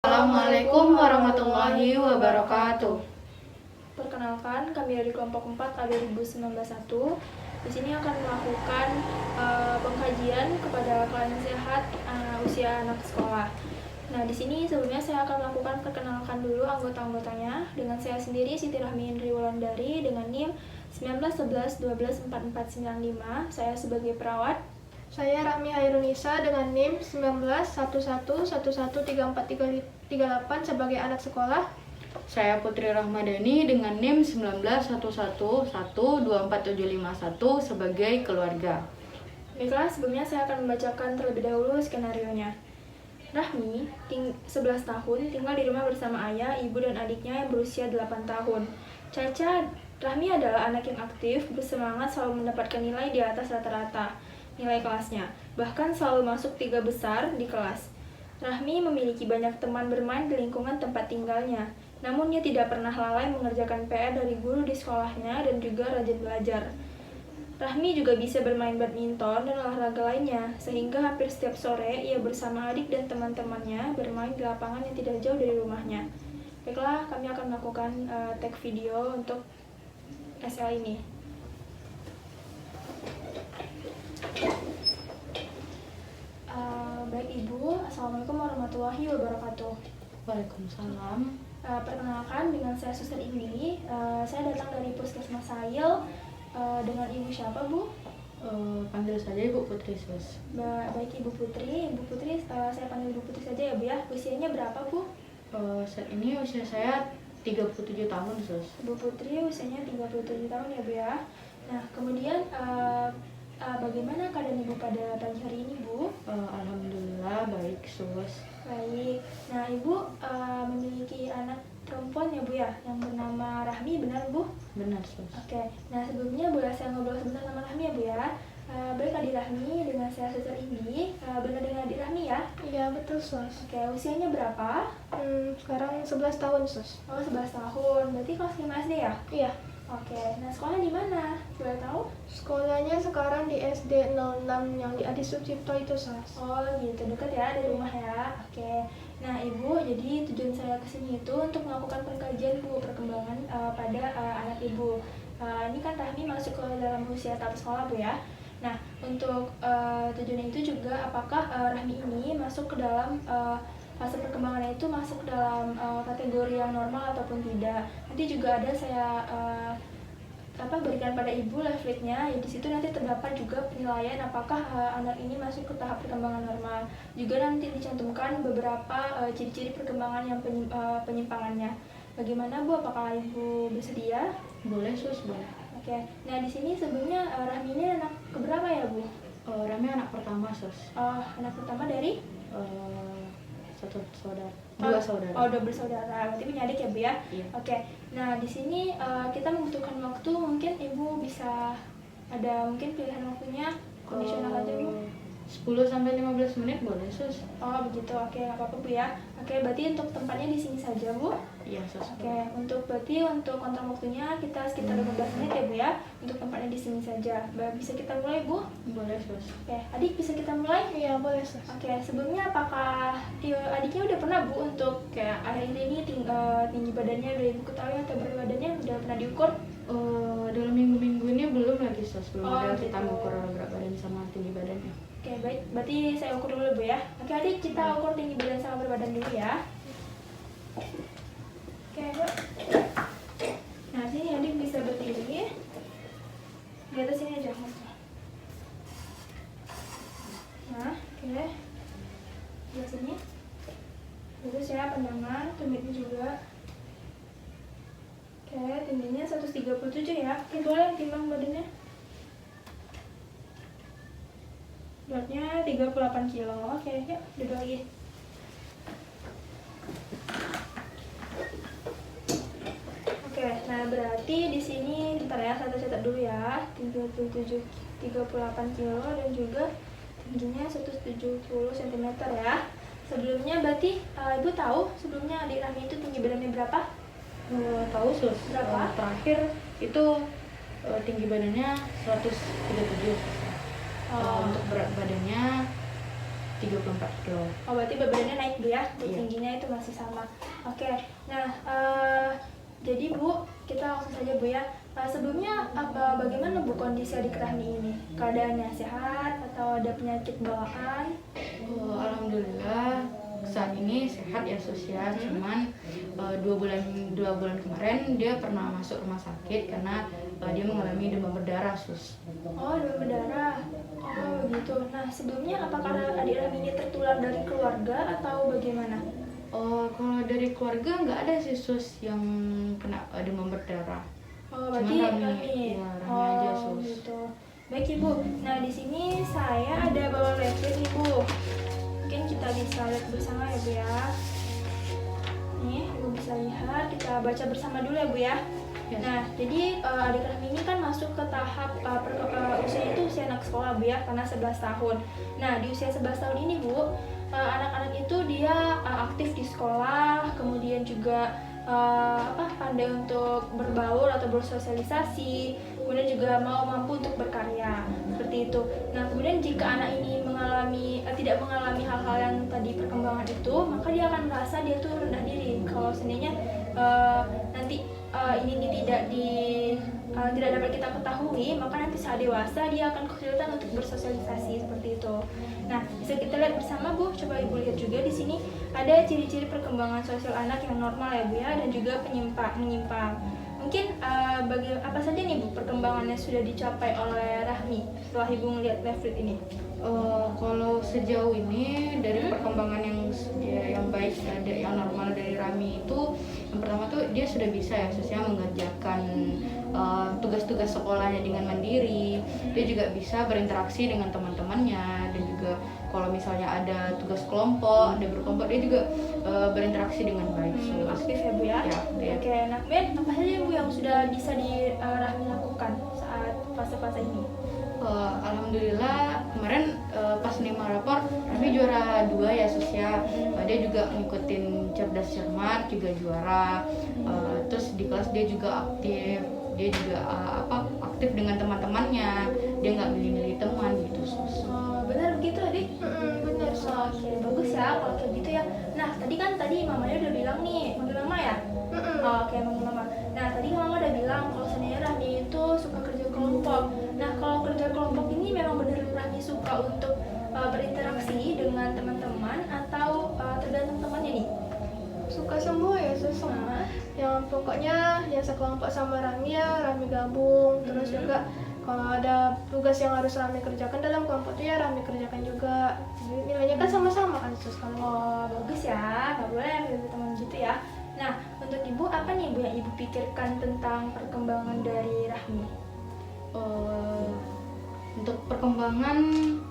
Assalamualaikum warahmatullahi wabarakatuh. Perkenalkan, kami dari kelompok 4 A 2019-1 di sini akan melakukan pengkajian kepada kelainan sehat usia anak sekolah. Nah, di sini sebelumnya saya akan melakukan perkenalkan dulu anggota-anggotanya. Dengan saya sendiri, Siti Rahmi Indri Wulandari dengan NIM 1911124495. Saya sebagai perawat. Saya Rami Hairunisa dengan NIM 1911113438 sebagai anak sekolah. Saya Putri Rahmadani dengan NIM 1911124751 sebagai keluarga. Baiklah, sebelumnya saya akan membacakan terlebih dahulu skenarionya. Rahmi, 11 tahun, tinggal di rumah bersama ayah, ibu, dan adiknya yang berusia 8 tahun. Caca, Rahmi adalah anak yang aktif, bersemangat, selalu mendapatkan nilai di atas rata-rata nilai kelasnya, bahkan selalu masuk 3 besar di kelas. Rahmi memiliki banyak teman bermain di lingkungan tempat tinggalnya, namun ia tidak pernah lalai mengerjakan PR dari guru di sekolahnya dan juga rajin belajar. Rahmi juga bisa bermain badminton dan olahraga lainnya, sehingga hampir setiap sore ia bersama adik dan teman-temannya bermain di lapangan yang tidak jauh dari rumahnya. Baiklah, kami akan melakukan tag video untuk SL ini. Baik Ibu, Assalamualaikum warahmatullahi wabarakatuh. Waalaikumsalam. Perkenalkan, dengan saya Suster Indi. Saya datang dari Puskesmas Sail. Dengan Ibu siapa, Bu? Panggil saja Ibu Putri, Sus. Baik Ibu Putri. Ibu Putri, saya panggil Ibu Putri saja ya, Bu ya. Usianya berapa, Bu? Saat ini usia saya 37 tahun, Sus. Ibu Putri usianya 37 tahun ya, Bu ya. Nah, kemudian bagaimana keadaan Ibu pada pagi hari ini, Bu? Alhamdulillah baik, Sus. Baik. Nah, Ibu memiliki anak perempuan ya, Bu ya, yang bernama Rahmi, benar, Bu? Benar, Sus. Oke. Nah, sebelumnya boleh saya ngobrol sebentar sama Rahmi ya, Bu ya. Baik, Adik Rahmi, dengan saya Suster ini. Benar dengan Adik Rahmi ya? Iya, betul, Sus. Oke, usianya berapa? Sekarang 11 tahun, Sus. Oh, 11 tahun. Berarti kelas 5 SD ya? Iya. Oke. Nah, sekolah di mana? Boleh tahu? Sekolahnya sekarang di SD 06 yang di Adi Sucipto itu, Sus. Oh gitu, dekat ya dari rumah ya. Oke. Nah Ibu, jadi tujuan saya kesini itu untuk melakukan pengkajian Bu, perkembangan pada anak Ibu. Ini kan Rahmi masuk ke dalam usia tahap sekolah Bu ya. Nah untuk tujuan itu juga apakah Rahmi ini masuk ke dalam fase perkembangannya itu masuk dalam kategori yang normal ataupun tidak. Nanti juga ada saya berikan pada Ibu leafletnya, ya di situ nanti terdapat juga penilaian apakah anak ini masuk ke tahap perkembangan normal. Juga nanti dicantumkan beberapa ciri-ciri perkembangan yang penyimpangannya. Bagaimana Bu? Apakah Ibu bersedia? Boleh, Sus, boleh. Oke. Nah di sini sebelumnya Rahmi ini anak keberapa ya, Bu? Rahmi anak pertama, Sus. Anak pertama dari? Dua saudara. Oh, dua bersaudara. Berarti punya adik ya, Bu ya? Iya. Oke. Nah, di sini kita membutuhkan waktu, mungkin Ibu bisa ada mungkin pilihan waktunya kondisional aja, Bu. 10-15 menit boleh, Sus. Oh, begitu. Oke, nggak apa-apa, Bu ya. Oke, berarti untuk tempatnya di sini saja, Bu. Iya, Sus. Oke, untuk kontrol waktunya kita sekitar 15 menit ya, Bu ya. Untuk tempatnya di sini saja. Bisa kita mulai, Bu? Boleh, Sus. Oke, adik bisa kita mulai? Iya, boleh, Sus. Oke, sebelumnya apakah adiknya udah pernah Bu untuk kayak akhir ini tinggi badannya udah Ibu ketahui atau berat badannya udah pernah diukur? Dalam minggu-minggu ini belum lagi, Sus. Belum ada gitu. kita mengukur berat badan sama tinggi badannya. Oke, baik. Berarti saya ukur dulu, Bu ya. Oke, adik, kita ukur tinggi badan sama berat badan dulu ya. Oke, Bu. Nah, sini adik bisa berdiri. Di atas sini aja. Nah, oke. Di sini. Terus ya, pandangan, tumitnya juga. Oke, tingginya 137 ya. Oke, boleh timbang badannya. Beratnya 38 kilo. Oke, yuk duduk lagi. Oke, nah berarti di sini bentar ya, saya catat dulu ya. 38 kilo dan juga tingginya 170 cm ya. Sebelumnya berarti Ibu tahu sebelumnya adik Rahmi itu tinggi badannya berapa? Tahu, Sus. Berapa? Terakhir itu tinggi badannya 137. Untuk berat badannya 34 kilo. Oh, berarti bebannya naik Bu ya, untuk Iya. tingginya itu masih sama. Oke, nah jadi Bu, kita langsung saja Bu ya. Sebelumnya bagaimana Bu kondisi adik Rahmi ini? Keadaannya sehat atau ada penyakit bawaan? Alhamdulillah saat ini sehat ya Sus ya. Cuman 2 bulan kemarin dia pernah masuk rumah sakit karena dia mengalami demam berdarah Sus. Oh, demam berdarah. Oh, begitu. Nah, sebelumnya apakah adik Rahmi ini tertular dari keluarga atau bagaimana? Kalau dari keluarga nggak ada sih Sus yang kena demam berdarah. Oh, Cuman berarti Rahmi, Rahmi. ya, Rahmi aja Sus. Gitu. Baik Ibu. Nah, di sini saya ada bawa leaflet nih Bu. Mungkin kita bisa lihat bersama ya Bu ya. Nih, Ibu bisa lihat. Kita baca bersama dulu ya Bu ya. Ya. Nah, jadi adik Rahmi ini kan masuk ke tahap usia itu usia anak sekolah Bu ya, karena 11 tahun. Nah, di usia 11 tahun ini Bu, anak-anak itu dia aktif di sekolah, kemudian juga pandai untuk berbaur atau bersosialisasi, kemudian juga mampu untuk berkarya seperti itu. Nah, kemudian jika anak ini tidak mengalami hal-hal yang tadi perkembangan itu, maka dia akan merasa dia tuh rendah diri. Kalau seandainya nanti ini tidak dapat kita ketahui, maka nanti saat dewasa dia akan kesulitan untuk bersosialisasi seperti itu. Nah, bisa kita lihat bersama Bu, coba Ibu lihat juga di sini ada ciri-ciri perkembangan sosial anak yang normal ya Bu ya, dan juga menyimpang. Mungkin apa saja nih Bu perkembangannya sudah dicapai oleh Rahmi setelah Ibu melihat leaflet ini? Kalau sejauh ini dari perkembangan yang baik, yang normal dari Rami itu, yang pertama tuh dia sudah bisa ya Susnya mengerjakan tugas-tugas sekolahnya dengan mandiri. Dia juga bisa berinteraksi dengan teman-temannya, dan juga kalau misalnya ada tugas kelompok, ada berkelompok, dia juga berinteraksi dengan baik. Aktif ya Bu ya? Ya. Oke, nah kemudian apa saja Bu yang sudah bisa Rahmi lakukan saat fase-fase ini? Alhamdulillah kemarin pas Nima rapor kami juara 2 ya Sus ya. Dia juga ngikutin cerdas cermat juga juara. Terus di kelas dia juga aktif. Dia juga aktif dengan teman-temannya. Dia nggak milih-milih teman gitu Sus. Benar begitu Adik? Bener Sus. Oke, bagus ya kalau kayak gitu ya. Nah, tadi mamanya udah bilang nih, manggil mama ya? Oke, manggil mama. Nah, tadi mama udah bilang kalau sebenarnya Rahmi itu suka kerja kelompok. Nah, kalau kerja kelompok ini memang benar Rahmi suka untuk berinteraksi dengan teman-teman atau tergantung temannya nih? Suka semua ya Sus. Yang pokoknya yang sekelompok sama Rami ya Rami gabung. Terus juga kalau ada tugas yang harus Rami kerjakan dalam kelompok itu ya Rami kerjakan juga. Jadi nilainya kan sama-sama kan Sus kalau. Oh, bagus ya, nggak boleh milih teman gitu ya. Nah, untuk Ibu apa nih Bu yang Ibu pikirkan tentang perkembangan dari Rahmi? Untuk perkembangan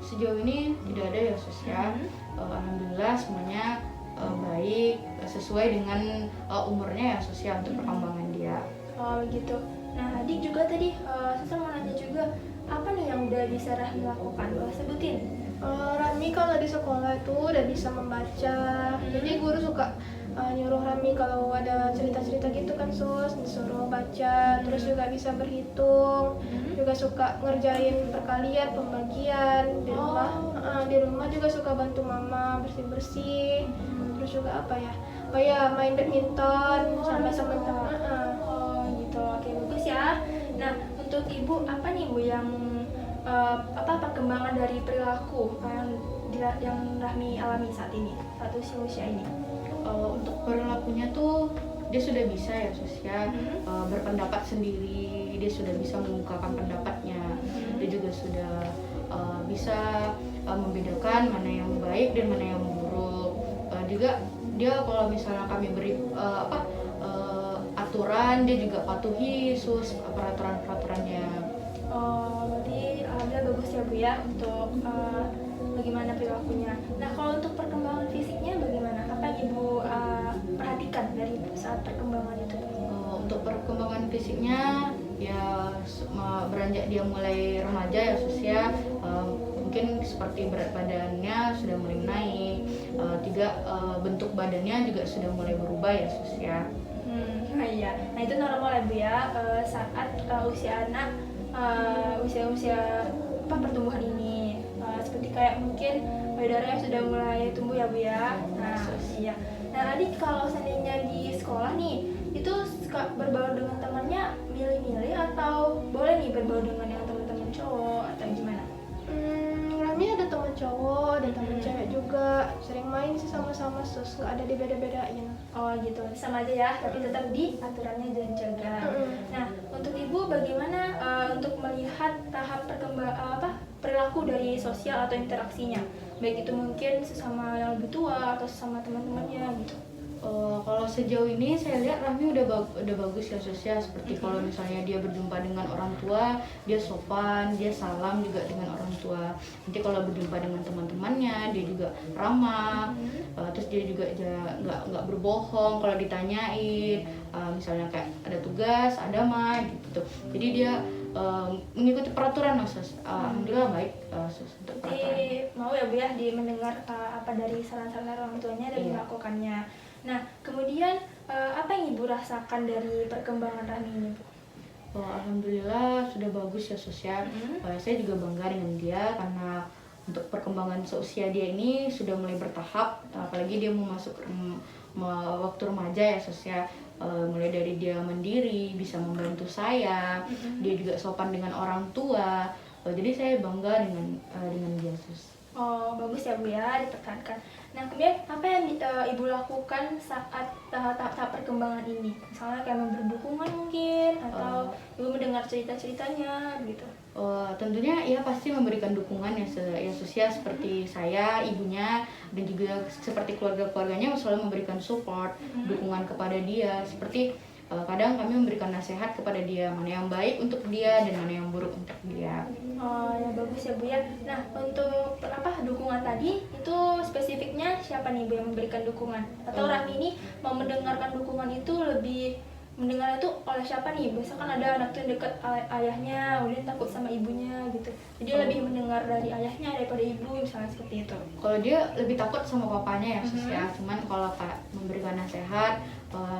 sejauh ini tidak ada ya Sus ya. Alhamdulillah semuanya baik, sesuai dengan umurnya ya Sus ya, untuk perkembangan dia. Oh begitu. Nah, Adik juga tadi saya mau nanya juga, apa nih yang udah bisa Rahmi lakukan? Boleh sebutin? Rami kalau di sekolah itu udah bisa membaca. Jadi guru suka nyuruh Rami kalau ada cerita-cerita gitu kan Sus, disuruh baca. Terus juga bisa berhitung. Juga suka ngerjain perkalian, pembagian di rumah. Di rumah juga suka bantu mama bersih-bersih. Terus juga apa ya? Oh ya, main badminton sama teman-teman. Oh gitu, oke bagus ya. Nah, untuk Ibu apa nih Bu yang perkembangan dari perilaku yang Rahmi alami saat ini, saat usia ini? Untuk perilakunya tuh dia sudah bisa ya Sus ya, berpendapat sendiri. Dia sudah bisa mengungkapkan pendapatnya. Dia juga sudah bisa membedakan mana yang baik dan mana yang buruk. Juga dia kalau misalnya kami beri aturan, dia juga patuhi Sus peraturan-peraturannya. Oh, berarti alhamdulillah bagus ya Bu ya untuk bagaimana perilakunya. Nah, kalau untuk perkembangan fisiknya bagaimana? Apa yang Ibu perhatikan dari saat perkembangan itu? Untuk perkembangan fisiknya ya beranjak dia mulai remaja ya Sus ya, mungkin seperti berat badannya sudah mulai naik, bentuk badannya juga sudah mulai berubah ya Sus ya. Iya. Nah, itu normal ya Bu ya, saat usia anak usia pertumbuhan ini seperti kayak mungkin payudaranya sudah mulai tumbuh ya Bu ya. Nah iya. Nah adik kalau seandainya di sekolah nih itu suka berbaur dengan temannya milih-milih atau boleh nih berbaur dengan yang teman-teman cowok atau gimana? Rami ada teman cowok, ada teman cewek juga. Sering main sih sama-sama sus, nggak ada dibeda-bedain. Oh gitu, sama aja ya, tapi tetap di aturannya dan jaga. Nah, untuk ibu bagaimana untuk melihat tahap perilaku dari sosial atau interaksinya, baik itu mungkin sesama yang lebih tua atau sesama teman-temannya gitu. Kalau sejauh ini saya lihat Rahmi udah bagus ya sosial, seperti kalau misalnya dia berjumpa dengan orang tua dia sopan, dia salam juga dengan orang tua. Nanti kalau berjumpa dengan teman-temannya dia juga ramah, terus dia juga nggak berbohong kalau ditanyain, misalnya kayak ada tugas ada mah gitu. Jadi dia mengikuti peraturan sus. Alhamdulillah baik sus untuk peraturan. Jadi mau ya Bu ya mendengar apa dari saran-saran orang tuanya dan melakukannya. Nah, kemudian apa yang Ibu rasakan dari perkembangan Rahmi ini, Bu? Alhamdulillah sudah bagus ya sus ya. Saya juga bangga dengan dia karena untuk perkembangan seusia dia ini sudah mulai bertahap, apalagi dia mau masuk waktu remaja ya sus ya. Mulai dari dia mandiri, bisa membantu saya, dia juga sopan dengan orang tua. Jadi saya bangga dengan dia sus. Oh, bagus ya Bu ya, dipertahankan. Nah, kemudian apa yang Ibu lakukan saat tahap perkembangan ini? Misalnya kayak memberi dukungan mungkin, atau Ibu mendengar cerita-ceritanya gitu? Tentunya ya pasti memberikan dukungan ya sosial seperti saya, ibunya, dan juga seperti keluarga-keluarganya selalu memberikan support, dukungan kepada dia. Seperti kadang kami memberikan nasihat kepada dia, mana yang baik untuk dia dan mana yang buruk untuk dia. Oh ya bagus ya Bu ya. Nah untuk dukungan tadi itu spesifiknya siapa nih Bu yang memberikan dukungan? Atau Rahmi ini mau mendengarkan dukungan itu lebih mendengar itu oleh siapa nih? Biasa kan ada anak tuh yang dekat ayahnya, kemudian takut sama ibunya gitu. Jadi lebih mendengar dari ayahnya daripada ibu misalnya seperti itu. Kalau dia lebih takut sama papanya ya sus ya. Cuman kalau memberikan nasihat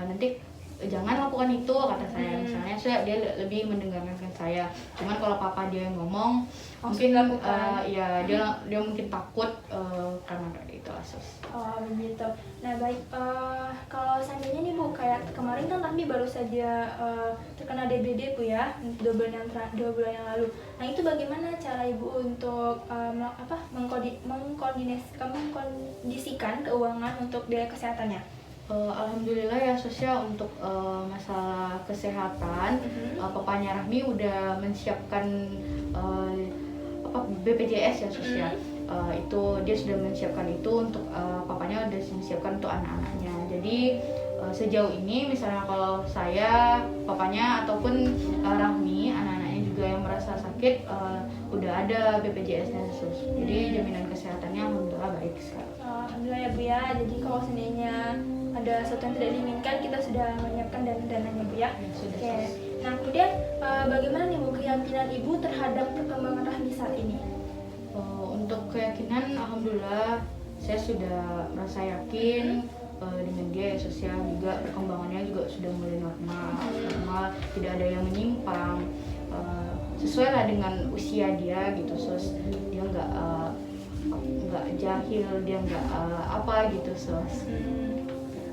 nanti jangan lakukan itu kata saya, misalnya dia lebih mendengarkan saya. Cuman kalau papa dia yang ngomong mungkin ya dia mungkin takut karena itu asus. Oh begitu. Nah baik, kalau seandainya nih Bu, kayak kemarin kan Rahmi baru saja terkena DBD Bu ya, 2 bulan yang lalu. Nah itu bagaimana cara Ibu untuk mengkondisikan keuangan untuk biaya kesehatannya? Alhamdulillah ya sosial untuk masalah kesehatan, papanya Rahmi udah menyiapkan BPJS ya sosial. Itu dia sudah menyiapkan itu untuk papanya udah menyiapkan untuk anak-anaknya. Jadi sejauh ini misalnya kalau saya, papanya ataupun Rahmi, anak-anaknya juga yang merasa sakit udah ada BPJS-nya sus. Jadi jaminan kesehatannya alhamdulillah baik sekali. Alhamdulillah ya Bu ya. Jadi kalau seandainya ada sesuatu yang tidak diinginkan, kita sudah menyiapkan dananya Bu ya. Oke. Nah kemudian bagaimana nih Bu keyakinan Ibu terhadap perkembangan Rahmi saat ini? Untuk keyakinan alhamdulillah saya sudah merasa yakin dengan dia ya sosial, juga perkembangannya juga sudah mulai normal, tidak ada yang menyimpang, sesuai lah dengan usia dia gitu sus. Dia nggak jahil, dia nggak apa gitu sus.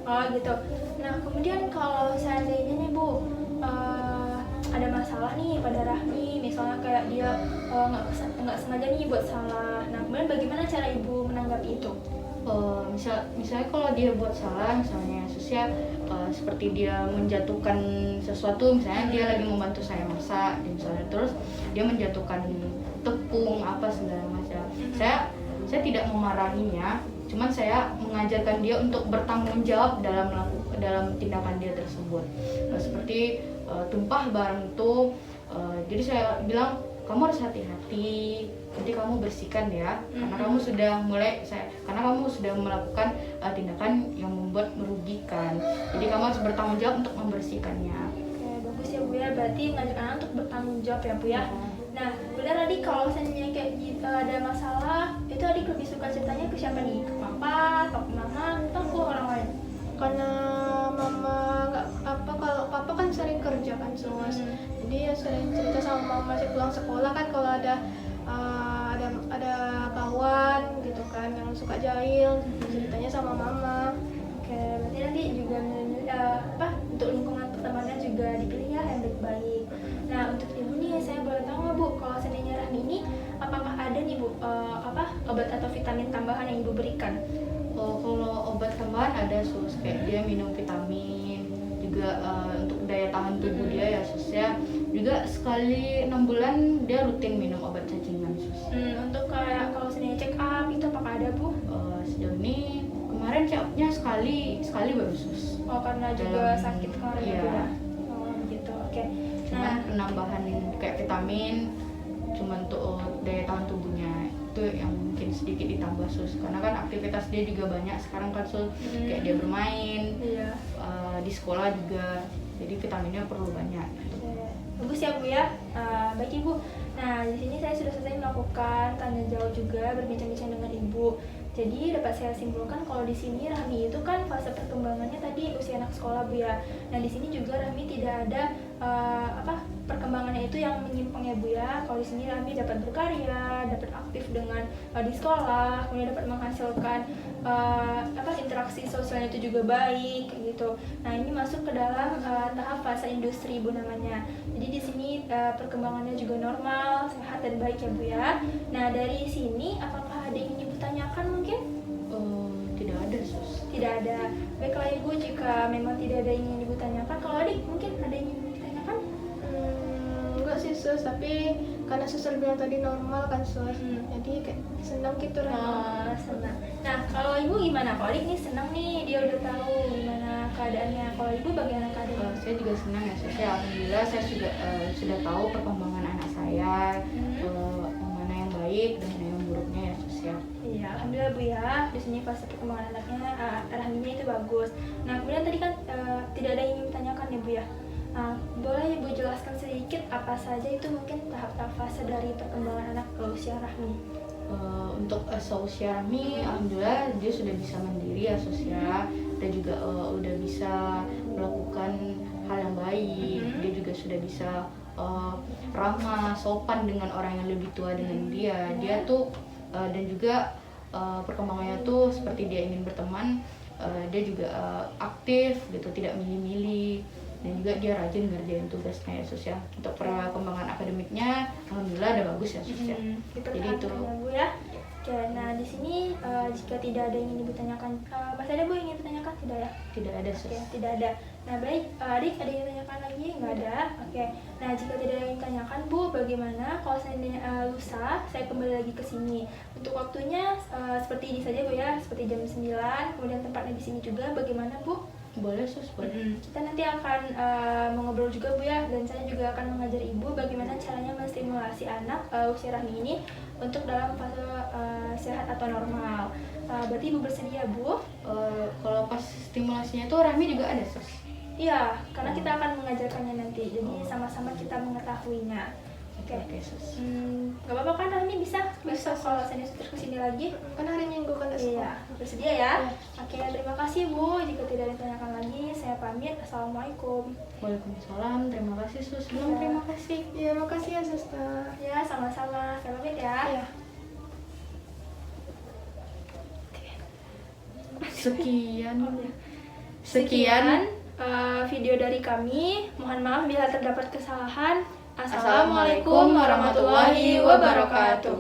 Oh gitu. Nah kemudian kalau seandainya nih Bu ada masalah nih pada Rahmi, misalnya kayak dia nggak sengaja nih buat salah. Nah kemudian bagaimana cara Ibu menanggapi itu? Misalnya kalau dia buat salah, misalnya sosial seperti dia menjatuhkan sesuatu, misalnya dia lagi membantu saya masak, misalnya terus dia menjatuhkan tepung apa segala macam. Saya tidak memarahinya, cuman saya mengajarkan dia untuk bertanggung jawab dalam tindakan dia tersebut. Seperti tumpah barang itu, jadi saya bilang kamu harus hati-hati, nanti kamu bersihkan ya, karena kamu sudah melakukan tindakan yang membuat merugikan. Jadi kamu harus bertanggung jawab untuk membersihkannya. Oke, bagus ya Bu ya, berarti ngajak anak untuk bertanggung jawab ya Bu ya. Nah, benar adik kalau misalnya kayak gitu, ada masalah, itu adik lebih suka ceritanya ke siapa nih? Ke papa, atau ke mama, atau ke orang lain? Karena mama nggak kalau papa kan sering kerja kan sus, jadi ya sering cerita sama mama sih pulang sekolah kan kalau ada suka jahil, ceritanya sama mama. Oke, berarti nanti juga untuk lingkungan pertemanan juga dipilih ya yang baik-baik. Nah, untuk ibu nih saya boleh tahu nggak Bu, kalau seandainya Rahmi ini apakah ada nih Bu obat atau vitamin tambahan yang ibu berikan? Kalau obat tambahan ada sus, kayak dia minum vitamin juga untuk daya tahan tubuh dia ya sus ya. Juga sekali 6 bulan dia rutin minum obat cacingan sus. Untuk kayak kalau seandainya check up itu apakah ada Bu? Sejauh ini kemarin check upnya sekali baru sus. Oh, karena juga sakit kemarin iya. ya. Oh gitu, oke. Cuman penambahan kayak vitamin cuma untuk daya tahan tubuhnya itu yang mungkin sedikit ditambah sus, karena kan aktivitas dia juga banyak sekarang kan sus, kayak dia bermain, Iya. Di sekolah juga, jadi vitaminnya perlu banyak. Bagus ya Bu ya. Baik Ibu. Nah, di sini saya sudah selesai melakukan tanya jawab juga, berbincang-bincang dengan Ibu. Jadi dapat saya simpulkan kalau di sini Rahmi itu kan fase perkembangannya tadi usia anak sekolah Bu ya. Nah, di sini juga Rahmi tidak ada perkembangannya itu yang menyimpang ya Bu ya. Kalau di sini Rahmi dapat berkarya, dapat aktif dengan di sekolah, kemudian dapat menghasilkan interaksi sosialnya itu juga baik kayak gitu. Nah, ini masuk ke dalam tahap fase industri Bu namanya. Jadi di sini perkembangannya juga normal, sehat dan baik ya Bu ya. Nah, dari sini apakah ada yang ingin Ibu tanyakan mungkin? Tidak ada sus. Tidak ada. Baiklah Ibu, jika memang tidak ada yang ingin Ibu tanyakan, kalau adik mungkin ada yang ingin ditanyakan? Enggak sih sus, tapi karena suster bilang tadi normal kan sus, jadi kayak senang gitu Rahmi. Senang. Nah, kalau Ibu gimana? Kalau adik nih senang nih, dia udah tahu gimana keadaannya. Kalau Ibu bagaimana keadaannya? Saya juga senang ya sus. Ya, alhamdulillah saya sudah tahu perkembangan anak saya, mana yang baik dan mana yang buruknya ya sus ya. Iya, alhamdulillah Bu ya. Di sini fase perkembangan anaknya, Rahminya itu bagus. Nah, kemudian tadi kan tidak ada yang ingin ditanyakan ya Bu ya. Boleh Ibu jelaskan sedikit apa saja itu mungkin tahap-tahap fase dari perkembangan anak ke usia Rahmi? Untuk seusia Rahmi, alhamdulillah dia sudah bisa mandiri ya sus ya, dan juga udah bisa melakukan hal yang baik. Dia juga sudah bisa ramah, sopan dengan orang yang lebih tua dengan dia. Dia tuh dan juga perkembangannya tuh seperti dia ingin berteman, dia juga aktif gitu, tidak milih-milih, dan juga dia rajin ngerjain tugasnya ya sus ya. Untuk perkembangan akademiknya alhamdulillah ada bagus ya sus ya. Jadi itu Bu ya. Oke, nah di sini jika tidak ada yang ingin Ibu tanyakan, masih ada Bu yang ingin ditanyakan? Tidak ya? tidak ada sus. Oke, tidak ada. Nah baik, adik ada yang ditanyakan lagi? Nggak ada? Oke, nah jika tidak ada yang ditanyakan Bu, bagaimana kalau seandainya lusa saya kembali lagi ke sini? Untuk waktunya seperti ini saja Bu ya, seperti jam 9, kemudian tempatnya di sini juga, bagaimana Bu? Boleh sus, boleh. Kita nanti akan mengobrol juga Bu ya, dan saya juga akan mengajar Ibu bagaimana caranya menstimulasi anak usia Rahmi ini untuk dalam fase sehat atau normal. Berarti Ibu bersedia Bu? Kalau pas stimulasinya itu Rahmi juga ada sus. Iya, karena kita akan mengajarkannya nanti, jadi sama-sama kita mengetahuinya. Oke sus. Gak apa-apa kan Rahmi bisa? Bisa, kalau saya terus kesini lagi. Kan hari Minggu kan ada sekolah. Iya, bersedia ya? Oke, terima kasih Bu. Jika tidak ditanyakan lagi, saya pamit. Assalamualaikum. Waalaikumsalam, terima kasih sus. Belum terima kasih. Iya, makasih ya suster. Ya, sama-sama. Saya pamit ya. Iya. Sekian Video dari kami. Mohon maaf bila terdapat kesalahan. Assalamualaikum warahmatullahi wabarakatuh.